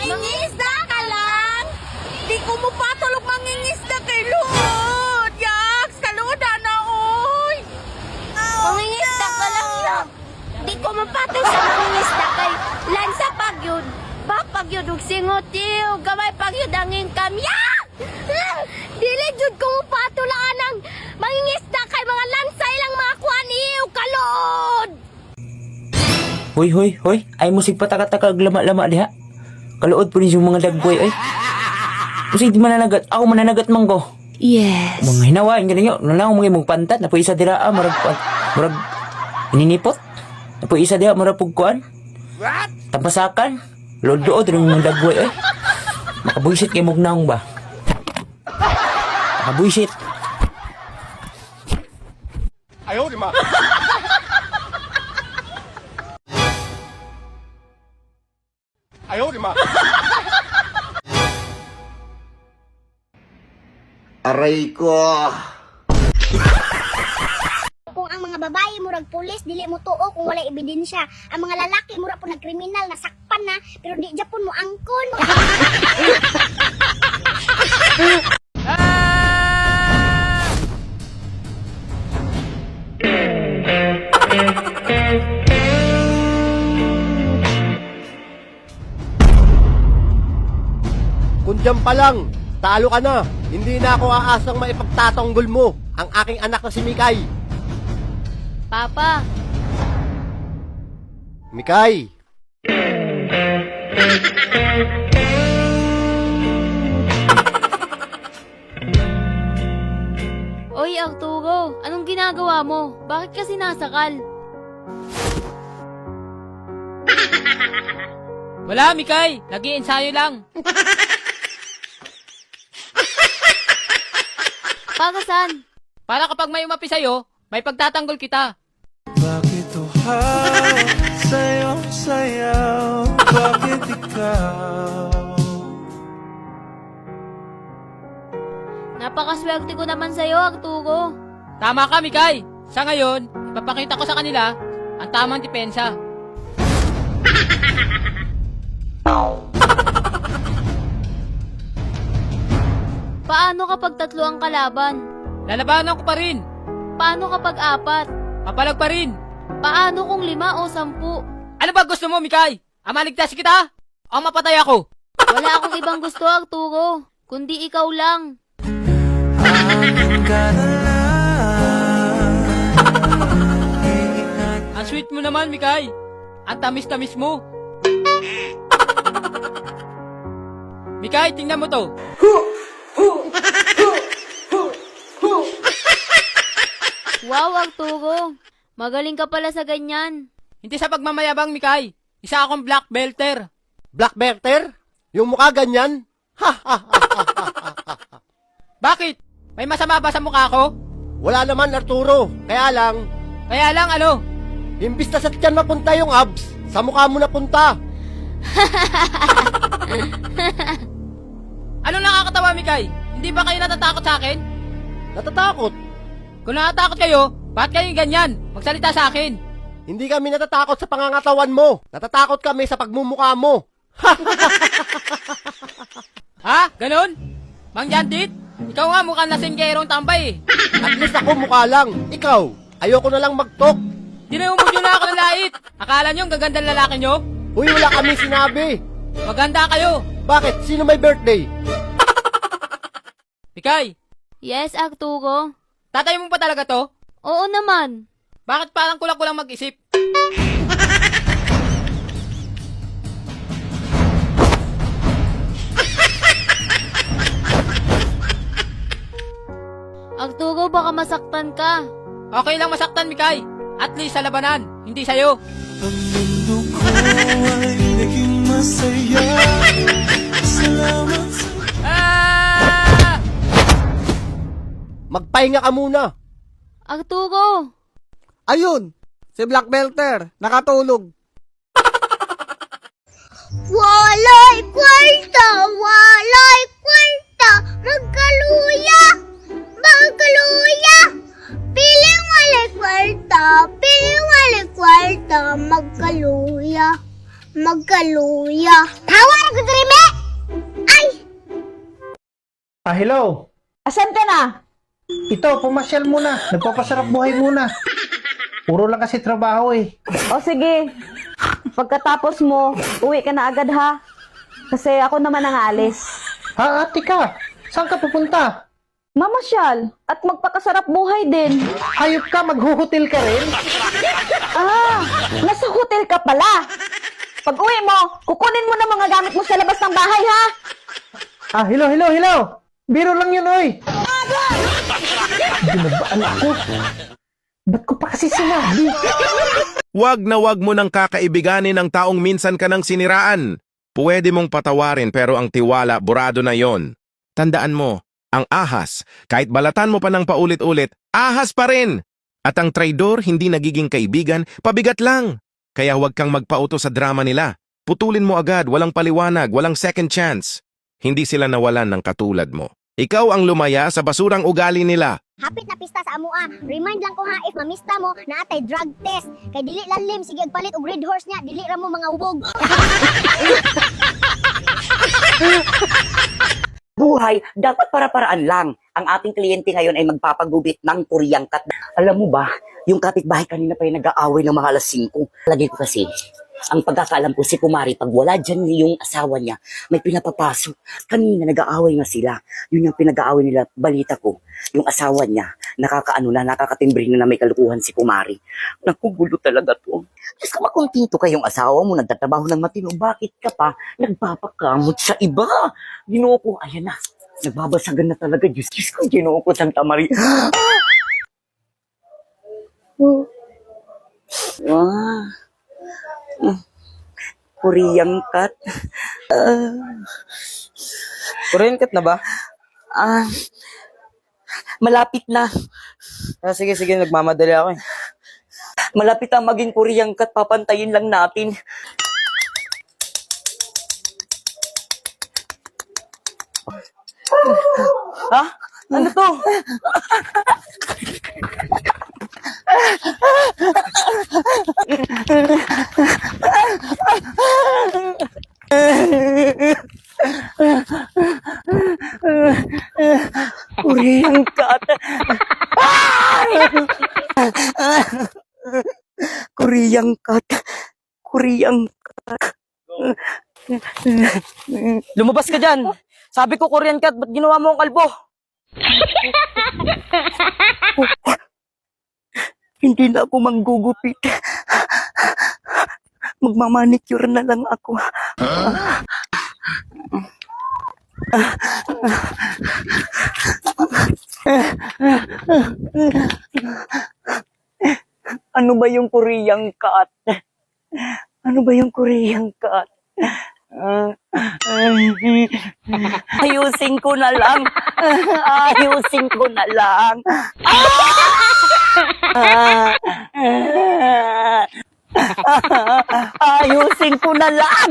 Mangingisda ka lang? Di ko mo patulog mangingisda kay Lord. Yaks, kaluda na, oy. Mangingisda ka lang lang. Di ko mapatol sa mangingisda kay lansa pagyod. Pagyod og singot tiyo. Gamay pagyod ang income. Dili jud ko mapatulaan ang mangingisda kay mga lansa ilang mga kuan iyo kalod. Hoy. Ay musig pataka-taka ag lama-lama diha. Kaluod po yung mga dagboy ay. Musig di mananagat. Ako mananagat man ko. Yes. Mga hinawain ganyan. Nanaw mga imong pantat. Napo isa dira marag ininipot. Napo isa dira marag pugkuan. Tampasakan. Lodo rin mga dagboy ay. Makabuisit kay mugnaong ba? Makabuisit. Ayaw, di ma. Ayaw, di ma. Aray ko. Kung ang mga babae murag pulis dili mo tuo kung wala ebidensya, ang mga lalaki mura po nagkriminal nasakpan na pero di Japon mo angkon. Kung dyan pa lang, talo ka na. Hindi na ako aasang maipagtatanggol mo ang aking anak na si Mikay. Papa, Mikay! oy Arturo, anong ginagawa mo? Bakit ka sinasakal? Wala, Mikay. Nag-iensayo lang. Para saan? Para kapag may umapi sa'yo, may pagtatanggol kita. Bakit uhaw sa'yong sayaw? Bakit ikaw? Napakaswerte ko naman sa'yo, Arturo. Tama ka, Mikay. Sa ngayon, ipapakita ko sa kanila ang tamang depensa. Paano kapag tatlo ang kalaban? Lalabanan ko pa rin. Paano kapag apat? Papalag pa rin. Paano kung 5 o 10? Ano ba gusto mo, Mikay? Amaligtas kita? O mapatay ako? Wala akong ibang gusto, Arturo. Kundi ikaw lang. Ang kanalan. Ang sweet mo naman, Mikay. Ang tamis-tamis mo. Mikay, tingnan mo to. Wow, Arturo. Magaling ka pala sa ganyan. Hindi sa pagmamayabang, Mikay. Isa akong black belter. Black Berter? Yung mukha ganyan? Bakit? May masama ba sa mukha ko? Wala naman, Arturo. Kaya lang, Kaya lang, ano? imbis na sa tiyan mapunta yung abs, sa mukha mo napunta. Anong nakakatawa, Mikay? Hindi ba kayo natatakot sa akin? Natatakot. Kung natatakot kayo, bakit kayo ganyan? Magsalita sa akin. Hindi kami natatakot sa pangangatawan mo. Natatakot kami sa pagmumukha mo. Ha? Ganon? Mang Jantit? Ikaw nga mukhang lasinggerong tambay eh. At least ako mukha lang. Ikaw, ayoko na lang mag-talk. Dinumog nyo na ako ng lait. Akala nyo ang gagandang lalaki nyo? Uy, wala kami sinabi. Maganda kayo. Bakit? Sino may birthday? Mikay, Yes, Arturo. tatay mo pa talaga to? Oo naman. Bakit parang kulang-kulang mag-isip? Arturo, baka masaktan ka. Okay lang masaktan, Mikay. At least sa labanan, hindi sa'yo. Ang mundo ko ay naging masaya. Salamat sa... Ah! Magpahinga ka muna. Arturo! Ayun, si Black Belter, nakatulog. Walay kwarta, walay kwarta, magkaluya, magkaluya. Piling walay kwarta, piling walay kwarta, magkaluya, magkaluya. Tawar ko diri, Hello. Asan ka na? Ito, pumasyal muna. Nagpapasarap buhay muna. Puro lang kasi trabaho eh. O sige, pagkatapos mo, uwi ka na agad ha. Kasi ako naman ang aalis. Ha, ate ka? Saan ka pupunta? Mamasyal at magpakasarap buhay din. Hayop ka, maghuhotel ka rin? Ah, nasa hotel ka pala. Pag uwi mo, kukunin mo na mga gamit mo sa labas ng bahay ha. Hello. Biro lang yun, oy. Ginabaan ako. Ba't ko pa kasi sinabi? Wag na wag mo nang kakaibiganin ang taong minsan ka nang siniraan. Pwede mong patawarin pero ang tiwala, burado na yon. Tandaan mo, ang ahas, kahit balatan mo pa ng paulit-ulit, ahas pa rin. At ang traidor hindi nagiging kaibigan, pabigat lang. Kaya huwag kang magpauto sa drama nila. Putulin mo agad, walang paliwanag, walang second chance. Hindi sila nawalan ng katulad mo. Ikaw ang lumaya sa basurang ugali nila. Hapit na pista sa amua. Remind lang ko ha, if mamista mo, na atay drug test. Kay dili lalim, sige agpalit og red horse niya, dili ra mo mga ubog. Buhay, dapat para-paraan lang. Ang ating kliyente ngayon ay magpapagubit ng Koreang cat. Alam mo ba, yung kapitbahay kanina pa yung nag-aaway ng mga alas 5. Lagi ko kasi, ang pagkakaalam ko si Kumari, pag wala dyan yung asawa niya, may pinapapasok. Kanina nag-aaway nga sila. Yun yung pinag-aaway nila, balita ko. Yung asawa niya, nakakatimbre na may kalukuhan si Kumari. Nakugulo talaga to. Diyos ka, makuntito kayong asawa mo, nagtatrabaho ng matino. Bakit ka pa nagpapakamot sa iba? Ginoo ko, ayan na. Nagbabasagan na talaga. Diyos ko, ginoo ko, Santa Maria. Koreang cat. Korean cat na ba? Malapit na. Sige, nagmamadali ako eh. Malapit ang maging Koreang cat. Papantayin lang natin. Ha? Ano to? Koreang cat. Koreang cat. Koreang cat. Lumabas ka dyan. Sabi ko Korean cat, ba't ginawa mo ang kalbo? Hindi na ako manggugupit. Magmamanicure na lang ako. Ano ba yung Koreang cat? Ano ba yung Koreang cat? Ayusin ko na lang. Ayusin ko na lang. Ayusin ko na lang.